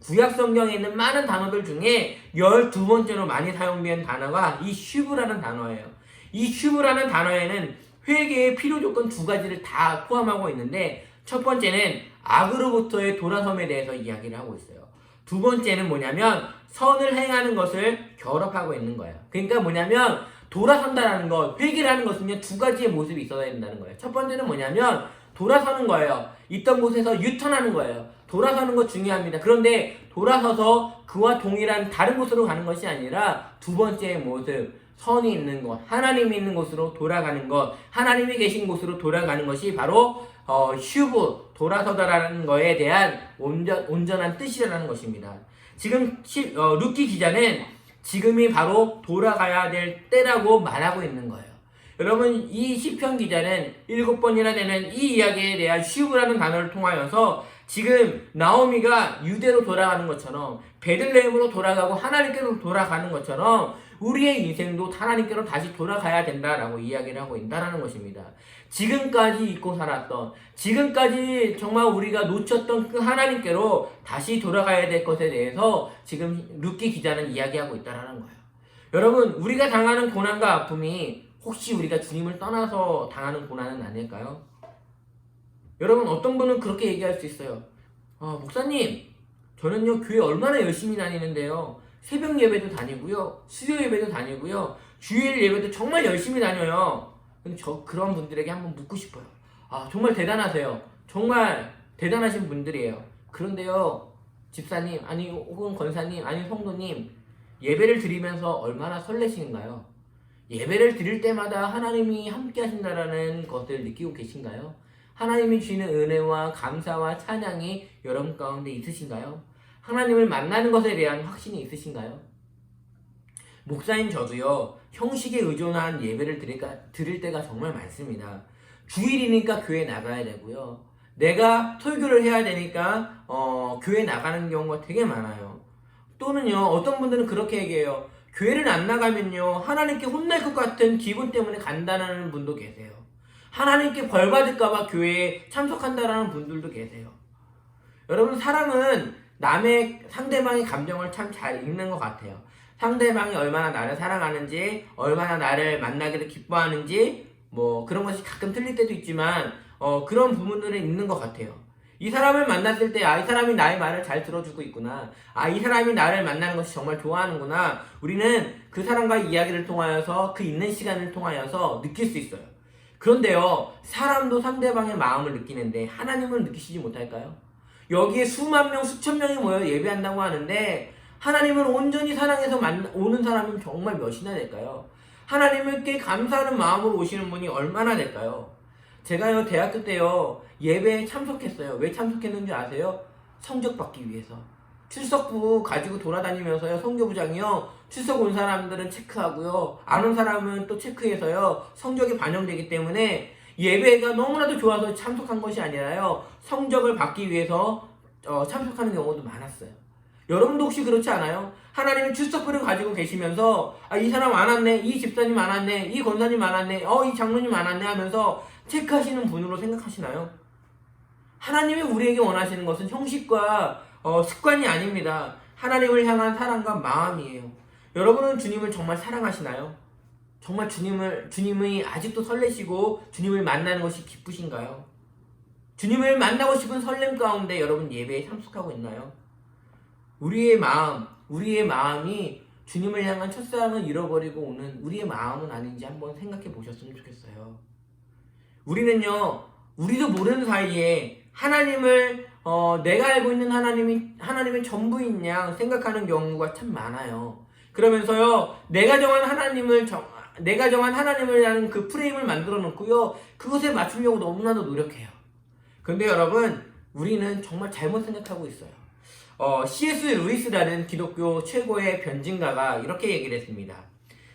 S1: 구약 성경에 있는 많은 단어들 중에 12번째로 많이 사용된 단어가 이 슈브라는 단어예요. 이 슈브라는 단어에는 회개의 필요 조건 두 가지를 다 포함하고 있는데, 첫 번째는 악으로부터의 돌아섬에 대해서 이야기를 하고 있어요. 두 번째는 뭐냐면 선을 행하는 것을 결합하고 있는 거예요. 그러니까 뭐냐면 돌아선다라는 것, 회개라는 것은요, 두 가지의 모습이 있어야 된다는 거예요. 첫 번째는 뭐냐면 돌아서는 거예요. 있던 곳에서 유턴하는 거예요. 돌아서는 것 중요합니다. 그런데 돌아서서 그와 동일한 다른 곳으로 가는 것이 아니라 두 번째의 모습, 선이 있는 곳, 하나님이 있는 곳으로 돌아가는 것, 하나님이 계신 곳으로 돌아가는 것이 바로 슈브, 돌아서다라는 거에 대한 온전한 뜻이라는 것입니다. 지금 루키 기자는 지금이 바로 돌아가야 될 때라고 말하고 있는 거예요. 여러분, 이 시편 기자는 7번이나 되는 이 이야기에 대한 슈브라는 단어를 통하여서 지금 나오미가 유대로 돌아가는 것처럼, 베들레헴으로 돌아가고 하나님께로 돌아가는 것처럼 우리의 인생도 하나님께로 다시 돌아가야 된다라고 이야기를 하고 있다는 것입니다. 지금까지 잊고 살았던, 지금까지 정말 우리가 놓쳤던 그 하나님께로 다시 돌아가야 될 것에 대해서 지금 루키 기자는 이야기하고 있다는 거예요. 여러분, 우리가 당하는 고난과 아픔이 혹시 우리가 주님을 떠나서 당하는 고난은 아닐까요? 여러분, 어떤 분은 그렇게 얘기할 수 있어요. 목사님, 저는요 교회 얼마나 열심히 다니는데요, 새벽 예배도 다니고요, 수요 예배도 다니고요, 주일 예배도 정말 열심히 다녀요. 근데 그런 분들에게 한번 묻고 싶어요. 정말 대단하세요. 정말 대단하신 분들이에요. 그런데요, 집사님, 아니 혹은 권사님, 아니 성도님, 예배를 드리면서 얼마나 설레시는가요? 예배를 드릴 때마다 하나님이 함께 하신다라는 것을 느끼고 계신가요? 하나님이 주시는 은혜와 감사와 찬양이 여러분 가운데 있으신가요? 하나님을 만나는 것에 대한 확신이 있으신가요? 목사인 저도요, 형식에 의존한 예배를 드릴 때가 정말 많습니다. 주일이니까 교회 나가야 되고요, 내가 설교를 해야 되니까 교회 나가는 경우가 되게 많아요. 또는요, 어떤 분들은 그렇게 얘기해요. 교회를 안 나가면요, 하나님께 혼날 것 같은 기분 때문에 간다는 분도 계세요. 하나님께 벌 받을까봐 교회에 참석한다라는 분들도 계세요. 여러분, 사람은 상대방의 감정을 참 잘 읽는 것 같아요. 상대방이 얼마나 나를 사랑하는지, 얼마나 나를 만나기를 기뻐하는지, 그런 것이 가끔 틀릴 때도 있지만 그런 부분들은 있는 것 같아요. 이 사람을 만났을 때, 이 사람이 나의 말을 잘 들어주고 있구나, 이 사람이 나를 만나는 것이 정말 좋아하는구나, 우리는 그 사람과 이야기를 통하여서, 그 있는 시간을 통하여서 느낄 수 있어요. 그런데요, 사람도 상대방의 마음을 느끼는데 하나님을 느끼시지 못할까요? 여기에 수만 명, 수천 명이 모여 예배한다고 하는데 하나님을 온전히 사랑해서 오는 사람은 정말 몇이나 될까요? 하나님께 감사하는 마음으로 오시는 분이 얼마나 될까요? 제가요, 대학교 때요, 예배에 참석했어요. 왜 참석했는지 아세요? 성적 받기 위해서. 출석부 가지고 돌아다니면서요, 성교부장이요, 출석 온 사람들은 체크하고요, 안 온 사람은 또 체크해서요, 성적이 반영되기 때문에 예배가 너무나도 좋아서 참석한 것이 아니라요, 성적을 받기 위해서 참석하는 경우도 많았어요. 여러분도 혹시 그렇지 않아요? 하나님의 출석부를 가지고 계시면서 이 사람 안 왔네, 이 집사님 안 왔네, 이 권사님 안 왔네, 이 장로님 안 왔네 하면서 체크하시는 분으로 생각하시나요? 하나님이 우리에게 원하시는 것은 형식과 습관이 아닙니다. 하나님을 향한 사랑과 마음이에요. 여러분은 주님을 정말 사랑하시나요? 정말 주님이 아직도 설레시고 주님을 만나는 것이 기쁘신가요? 주님을 만나고 싶은 설렘 가운데 여러분 예배에 참석하고 있나요? 우리의 마음이 주님을 향한 첫사랑을 잃어버리고 오는 우리의 마음은 아닌지 한번 생각해 보셨으면 좋겠어요. 우리도 모르는 사이에 하나님을 내가 알고 있는 하나님의 전부인 양 생각하는 경우가 참 많아요. 그러면서요, 내가 정한 하나님이라는 그 프레임을 만들어 놓고요, 그것에 맞추려고 너무나도 노력해요. 그런데 여러분, 우리는 정말 잘못 생각하고 있어요. C.S. 루이스라는 기독교 최고의 변증가가 이렇게 얘기를 했습니다.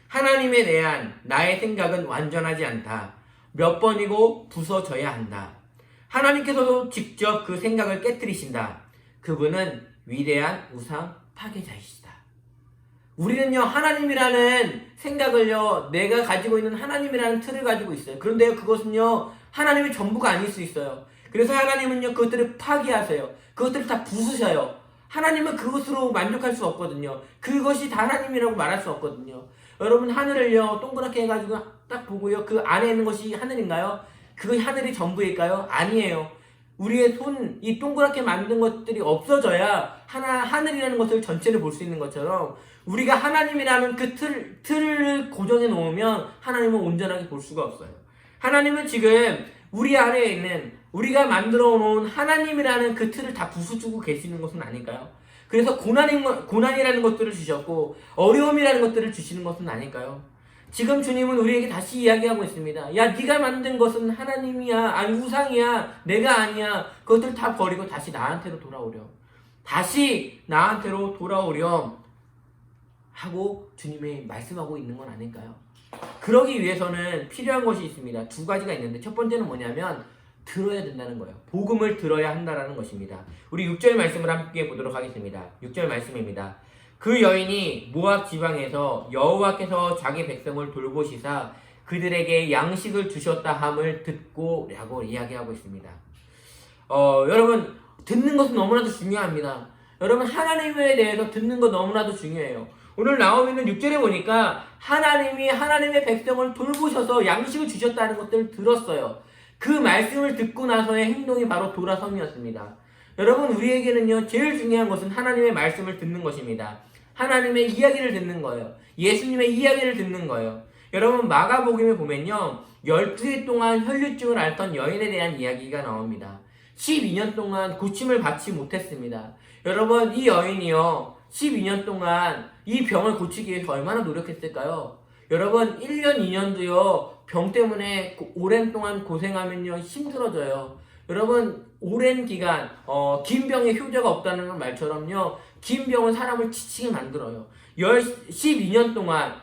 S1: 하나님에 대한 나의 생각은 완전하지 않다. 몇 번이고 부서져야 한다. 하나님께서도 직접 그 생각을 깨뜨리신다. 그분은 위대한 우상 파괴자이시다. 우리는요, 하나님이라는 생각을요, 내가 가지고 있는 하나님이라는 틀을 가지고 있어요. 그런데요, 그것은요, 하나님의 전부가 아닐 수 있어요. 그래서 하나님은요, 그것들을 파괴하세요. 그것들을 다 부수셔요. 하나님은 그것으로 만족할 수 없거든요. 그것이 다 하나님이라고 말할 수 없거든요. 여러분, 하늘을요, 동그랗게 해가지고 딱 보고요, 그 안에 있는 것이 하늘인가요? 그것이 하늘이 전부일까요? 아니에요. 우리의 이 동그랗게 만든 것들이 없어져야 하늘이라는 것을 전체를 볼 수 있는 것처럼 우리가 하나님이라는 그 틀을 고정해 놓으면 하나님은 온전하게 볼 수가 없어요. 하나님은 지금 우리 안에 있는 우리가 만들어 놓은 하나님이라는 그 틀을 다 부수주고 계시는 것은 아닐까요? 그래서 고난이라는 것들을 주셨고 어려움이라는 것들을 주시는 것은 아닐까요? 지금 주님은 우리에게 다시 이야기하고 있습니다. 야, 네가 만든 것은 하나님이야, 아니 우상이야, 내가 아니야. 그것들 다 버리고 다시 나한테로 돌아오렴. 다시 나한테로 오렴 하고 주님이 말씀하고 있는 건 아닐까요? 그러기 위해서는 필요한 것이 있습니다. 두 가지가 있는데 첫 번째는 뭐냐면 들어야 된다는 거예요. 복음을 들어야 한다는 것입니다. 우리 6절 말씀을 함께 보도록 하겠습니다. 6절 말씀입니다. 그 여인이 모압 지방에서 여호와께서 자기 백성을 돌보시사 그들에게 양식을 주셨다 함을 듣고 라고 이야기하고 있습니다. 여러분, 듣는 것은 너무나도 중요합니다. 여러분, 하나님에 대해서 듣는 것 너무나도 중요해요. 오늘 나오고 있는 6절에 보니까 하나님이 하나님의 백성을 돌보셔서 양식을 주셨다는 것들을 들었어요. 그 말씀을 듣고 나서의 행동이 바로 돌아섬이었습니다. 여러분, 우리에게는요, 제일 중요한 것은 하나님의 말씀을 듣는 것입니다. 하나님의 이야기를 듣는 거예요. 예수님의 이야기를 듣는 거예요. 여러분, 마가복음에 보면요, 12해 동안 혈류증을 앓던 여인에 대한 이야기가 나옵니다. 12년 동안 고침을 받지 못했습니다. 여러분, 이 여인이요, 12년 동안 이 병을 고치기 위해서 얼마나 노력했을까요? 여러분, 1년, 2년도요, 병 때문에 오랜 동안 고생하면요, 힘들어져요. 여러분, 오랜 기간, 긴 병에 효자가 없다는 말처럼요, 긴 병은 사람을 지치게 만들어요. 12년 동안,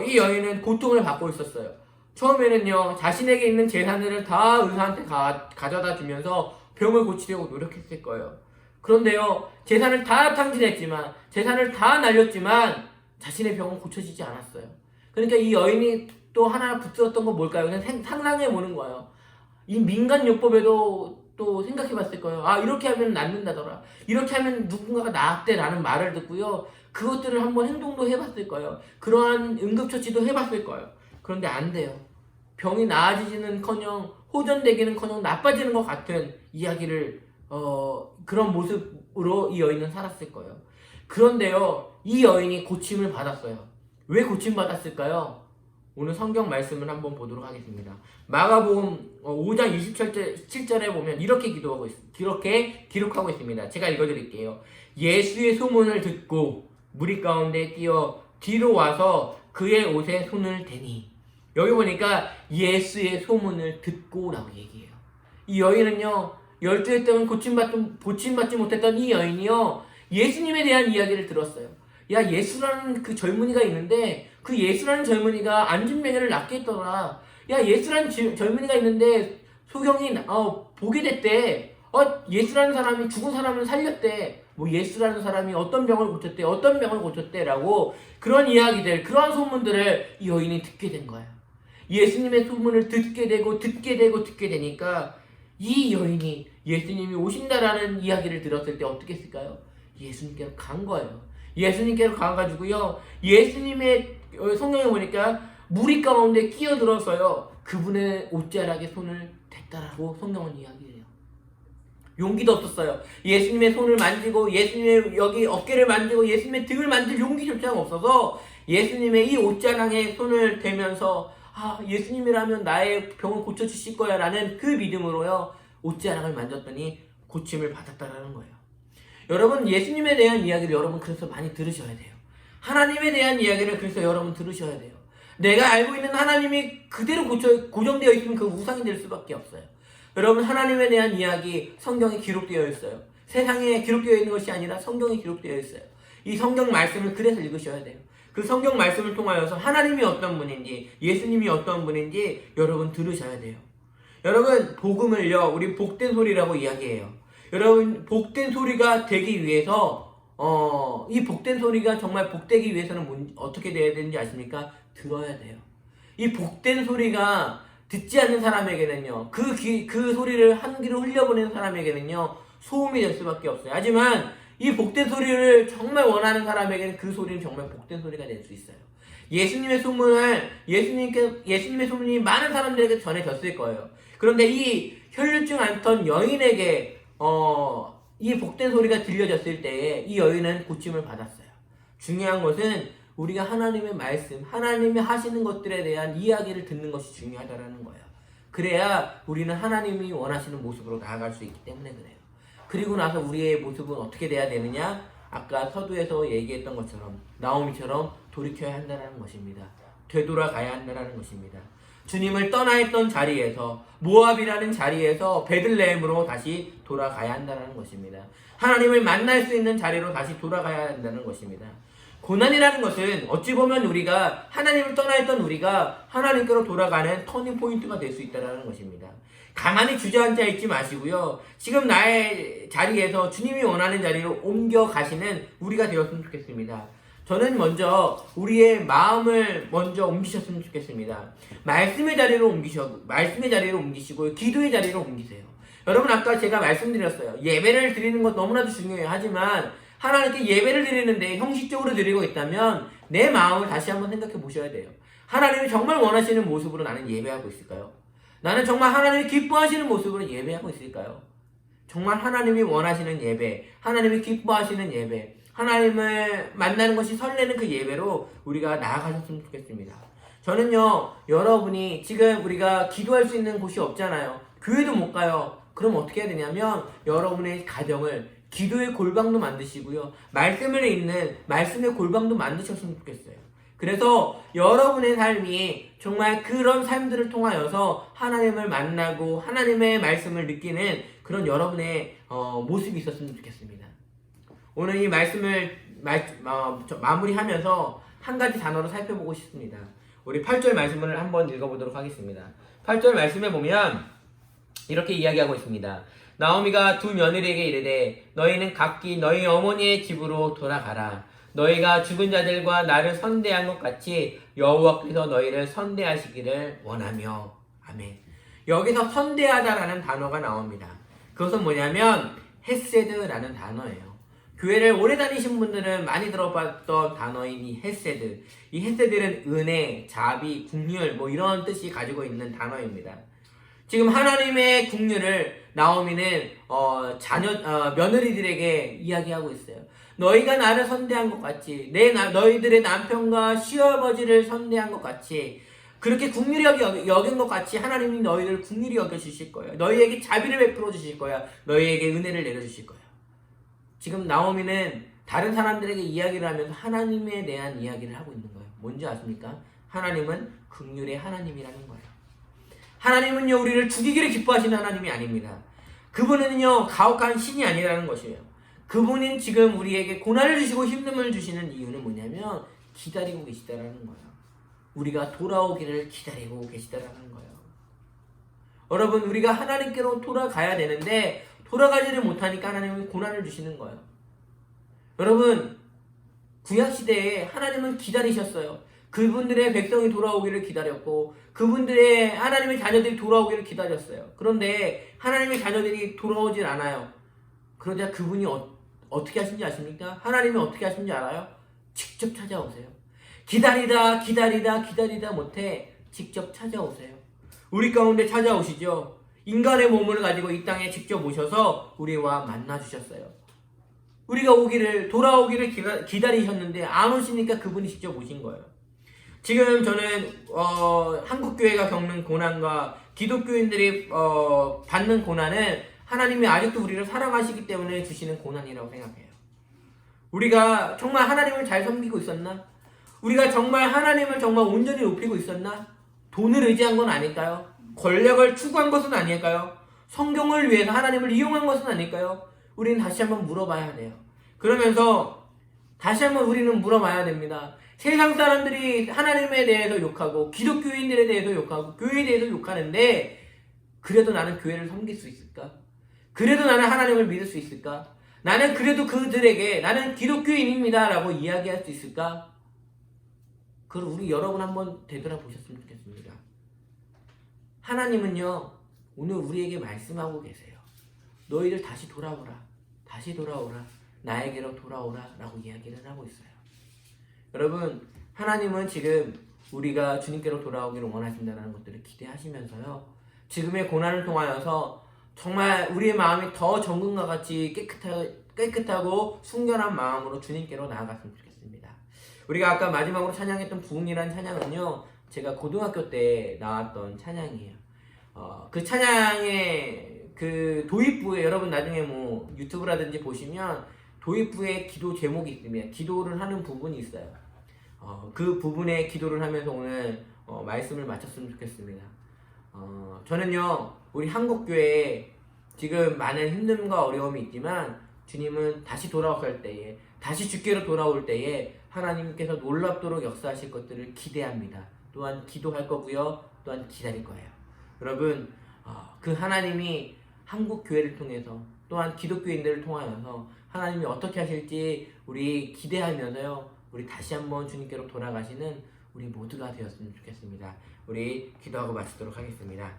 S1: 이 여인은 고통을 받고 있었어요. 처음에는요, 자신에게 있는 재산을 다 의사한테 가져다 주면서 병을 고치려고 노력했을 거예요. 그런데요, 재산을 다 탕진했지만, 재산을 다 날렸지만, 자신의 병은 고쳐지지 않았어요. 그러니까 이 여인이 또 하나 붙들었던 건 뭘까요? 그냥 상상해 보는 거예요. 이 민간요법에도 또 생각해 봤을 거예요. 아, 이렇게 하면 낫는다더라. 이렇게 하면 누군가가 나았대라는 말을 듣고요. 그것들을 한번 행동도 해봤을 거예요. 그러한 응급처치도 해봤을 거예요. 그런데 안 돼요. 병이 나아지지는커녕 호전되기는커녕 나빠지는 것 같은 이야기를 그런 모습으로 이 여인은 살았을 거예요. 그런데요, 이 여인이 고침을 받았어요. 왜 고침받았을까요? 오늘 성경 말씀을 한번 보도록 하겠습니다. 마가복음 5장 27절에 보면 이렇게 기록하고 있습니다. 제가 읽어드릴게요. 예수의 소문을 듣고 무리 가운데 뛰어 뒤로 와서 그의 옷에 손을 대니. 여기 보니까 예수의 소문을 듣고라고 얘기해요. 이 여인은요, 12해 동안 고침받지 못했던 이 여인이요,
S2: 예수님에 대한 이야기를 들었어요. 야, 예수라는 그 젊은이가 있는데 그 예수라는 젊은이가 안진뱅이를 낫게 했더라. 야, 예수라는 젊은이가 있는데 소경이 보게 됐대. 예수라는 사람이 죽은 사람을 살렸대. 뭐 예수라는 사람이 어떤 병을 고쳤대, 어떤 병을 고쳤대라고 그런 이야기들, 그러한 소문들을 이 여인이 듣게 된 거야. 예수님의 소문을 듣게 되니까 이 여인이 예수님이 오신다라는 이야기를 들었을 때 어떻게 했을까요? 예수님께로 간 거예요. 예수님께로 가가지고요, 예수님의 성경에 보니까 무리 가운데 끼어들어서요, 그분의 옷자락에 손을 댔다라고 성경은 이야기해요. 용기도 없었어요. 예수님의 손을 만지고 예수님의 여기 어깨를 만지고 예수님의 등을 만질 용기조차 없어서 예수님의 이 옷자락에 손을 대면서 예수님이라면 나의 병을 고쳐주실 거야 라는 그 믿음으로요, 옷자락을 만졌더니 고침을 받았다라는 거예요. 여러분, 예수님에 대한 이야기를 여러분 그래서 많이 들으셔야 돼요. 하나님에 대한 이야기를 그래서 여러분 들으셔야 돼요. 내가 알고 있는 하나님이 그대로 고정되어 있으면 그 우상이 될 수밖에 없어요. 여러분, 하나님에 대한 이야기 성경에 기록되어 있어요. 세상에 기록되어 있는 것이 아니라 성경에 기록되어 있어요. 이 성경 말씀을 그래서 읽으셔야 돼요. 그 성경 말씀을 통하여서 하나님이 어떤 분인지, 예수님이 어떤 분인지 여러분 들으셔야 돼요. 여러분, 복음을요, 우리 복된 소리라고 이야기해요. 여러분, 복된 소리가 되기 위해서 이 복된 소리가 정말 복되기 위해서는 어떻게 돼야 되는지 아십니까? 들어야 돼요. 이 복된 소리가 듣지 않는 사람에게는요, 그 소리를 한 귀로 흘려보내는 사람에게는요, 소음이 될 수밖에 없어요. 하지만 이 복된 소리를 정말 원하는 사람에게는 그 소리는 정말 복된 소리가 될 수 있어요. 예수님의 소문이 많은 사람들에게 전해졌을 거예요. 그런데 이 혈류증 앓던 여인에게 이 복된 소리가 들려졌을 때에 이 여인은 고침을 받았어요. 중요한 것은 우리가 하나님의 말씀, 하나님이 하시는 것들에 대한 이야기를 듣는 것이 중요하다는 거예요. 그래야 우리는 하나님이 원하시는 모습으로 나아갈 수 있기 때문에 그래요. 그리고 나서 우리의 모습은 어떻게 돼야 되느냐? 아까 서두에서 얘기했던 것처럼 나오미처럼 돌이켜야 한다는 것입니다. 되돌아가야 한다는 것입니다. 주님을 떠나 있던 자리에서, 모압이라는 자리에서 베들레헴으로 다시 돌아가야 한다는 것입니다. 하나님을 만날 수 있는 자리로 다시 돌아가야 한다는 것입니다. 고난이라는 것은 어찌 보면 우리가 하나님을 떠나 있던 우리가 하나님께로 돌아가는 터닝 포인트가 될 수 있다는 것입니다. 가만히 주저앉아 있지 마시고요, 지금 나의 자리에서 주님이 원하는 자리로 옮겨가시는 우리가 되었으면 좋겠습니다. 저는 먼저 우리의 마음을 먼저 옮기셨으면 좋겠습니다. 말씀의 자리로 옮기시고 기도의 자리로 옮기세요. 여러분, 아까 제가 말씀드렸어요. 예배를 드리는 것 너무나도 중요해요. 하지만 하나님께 예배를 드리는데 형식적으로 드리고 있다면 내 마음을 다시 한번 생각해 보셔야 돼요. 하나님이 정말 원하시는 모습으로 나는 예배하고 있을까요? 나는 정말 하나님이 기뻐하시는 모습으로 예배하고 있을까요? 정말 하나님이 원하시는 예배, 하나님이 기뻐하시는 예배, 하나님을 만나는 것이 설레는 그 예배로 우리가 나아가셨으면 좋겠습니다. 저는요, 여러분이 지금 우리가 기도할 수 있는 곳이 없잖아요. 교회도 못 가요. 그럼 어떻게 해야 되냐면 여러분의 가정을 기도의 골방도 만드시고요, 말씀을 읽는 말씀의 골방도 만드셨으면 좋겠어요. 그래서 여러분의 삶이 정말 그런 삶들을 통하여서 하나님을 만나고 하나님의 말씀을 느끼는 그런 여러분의 모습이 있었으면 좋겠습니다. 오늘 이 말씀을 마무리하면서 한 가지 단어로 살펴보고 싶습니다. 우리 8절 말씀을 한번 읽어보도록 하겠습니다. 8절 말씀에 보면 이렇게 이야기하고 있습니다. 나오미가 두 며느리에게 이르되 너희는 각기 너희 어머니의 집으로 돌아가라. 너희가 죽은 자들과 나를 선대한 것 같이 여호와께서 너희를 선대하시기를 원하며. 아멘. 여기서 선대하다라는 단어가 나옵니다. 그것은 뭐냐면 헤세드라는 단어예요. 교회를 오래 다니신 분들은 많이 들어봤던 단어인 이 헤세드. 이 헤세드는 은혜, 자비, 긍휼 이런 뜻이 가지고 있는 단어입니다. 지금 하나님의 긍휼을 나오미는 며느리들에게 이야기하고 있어요. 너희가 나를 선대한 것 같이, 너희들의 남편과 시아버지를 선대한 것 같이, 그렇게 긍휼히 여긴 것 같이 하나님이 너희를 긍휼히 여겨주실 거예요. 너희에게 자비를 베풀어 주실 거야. 너희에게 은혜를 내려주실 거야. 지금 나오미는 다른 사람들에게 이야기를 하면서 하나님에 대한 이야기를 하고 있는 거예요. 뭔지 아십니까? 하나님은 긍휼의 하나님이라는 거예요. 하나님은요, 우리를 죽이기를 기뻐하시는 하나님이 아닙니다. 그분은요, 가혹한 신이 아니라는 것이에요. 그분은 지금 우리에게 고난을 주시고 힘듦을 주시는 이유는 뭐냐면 기다리고 계시다라는 거예요. 우리가 돌아오기를 기다리고 계시다라는 거예요. 여러분, 우리가 하나님께로 돌아가야 되는데 돌아가지를 못하니까 하나님은 고난을 주시는 거예요. 여러분, 구약시대에 하나님은 기다리셨어요. 그분들의 백성이 돌아오기를 기다렸고 그분들의 하나님의 자녀들이 돌아오기를 기다렸어요. 그런데 하나님의 자녀들이 돌아오질 않아요. 그러자 그분이 어떻게 하신지 아십니까? 하나님이 어떻게 하신지 알아요? 직접 찾아오세요. 기다리다 못해 직접 찾아오세요. 우리 가운데 찾아오시죠. 인간의 몸을 가지고 이 땅에 직접 오셔서 우리와 만나 주셨어요. 우리가 돌아오기를 기다리셨는데 안 오시니까 그분이 직접 오신 거예요. 지금 저는 한국교회가 겪는 고난과 기독교인들이 받는 고난은 하나님이 아직도 우리를 사랑하시기 때문에 주시는 고난이라고 생각해요. 우리가 정말 하나님을 잘 섬기고 있었나? 우리가 정말 하나님을 정말 온전히 높이고 있었나? 돈을 의지한 건 아닐까요? 권력을 추구한 것은 아닐까요? 성경을 위해서 하나님을 이용한 것은 아닐까요? 우리는 다시 한번 물어봐야 돼요. 그러면서 다시 한번 우리는 물어봐야 됩니다. 세상 사람들이 하나님에 대해서 욕하고 기독교인들에 대해서 욕하고 교회에 대해서 욕하는데 그래도 나는 교회를 섬길 수 있을까? 그래도 나는 하나님을 믿을 수 있을까? 나는 그래도 그들에게 나는 기독교인입니다 라고 이야기할 수 있을까? 그걸 우리 여러분 한번 되돌아보셨으면 좋겠습니다. 하나님은요, 오늘 우리에게 말씀하고 계세요. 너희들 다시 돌아오라. 나에게로 돌아오라 라고 이야기를 하고 있어요. 여러분, 하나님은 지금 우리가 주님께로 돌아오기를 원하신다는 것들을 기대하시면서요, 지금의 고난을 통하여서 정말 우리의 마음이 더 정금과 같이 깨끗하고 순결한 마음으로 주님께로 나아갔으면 좋겠습니다. 우리가 아까 마지막으로 찬양했던 부흥이라는 찬양은요, 제가 고등학교 때 나왔던 찬양이에요. 그 찬양의 그 도입부에 여러분 나중에 뭐 유튜브라든지 보시면 도입부에 기도 제목이 있습니다. 기도를 하는 부분이 있어요. 그 부분에 기도를 하면서 오늘 말씀을 마쳤으면 좋겠습니다. 저는요, 우리 한국교회에 지금 많은 힘듦과 어려움이 있지만 주님은 다시 돌아올 때에, 다시 주께로 돌아올 때에 하나님께서 놀랍도록 역사하실 것들을 기대합니다. 또한 기도할 거고요, 또한 기다릴 거예요. 여러분, 그 하나님이 한국교회를 통해서 또한 기독교인들을 통하여서 하나님이 어떻게 하실지 우리 기대하면서요, 우리 다시 한번 주님께로 돌아가시는 우리 모두가 되었으면 좋겠습니다. 우리 기도하고 마치도록 하겠습니다.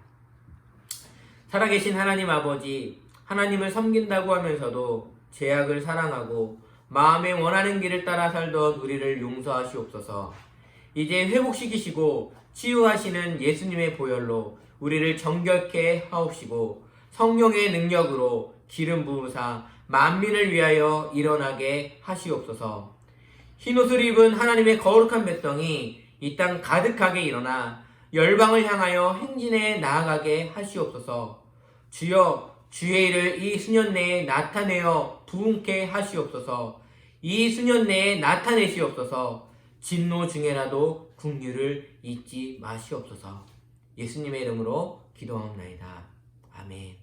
S2: 살아계신 하나님 아버지, 하나님을 섬긴다고 하면서도 죄악을 사랑하고 마음에 원하는 길을 따라 살던 우리를 용서하시옵소서. 이제 회복시키시고 치유하시는 예수님의 보혈로 우리를 정결케 하옵시고 성령의 능력으로 기름 부으사 만민을 위하여 일어나게 하시옵소서. 흰옷을 입은 하나님의 거룩한 백성이 이 땅 가득하게 일어나 열방을 향하여 행진에 나아가게 하시옵소서. 주여, 주의 일을 이 수년 내에 나타내어 부흥케 하시옵소서. 이 수년 내에 나타내시옵소서. 진노 중에라도 긍휼을 잊지 마시옵소서. 예수님의 이름으로 기도하옵나이다. 아멘.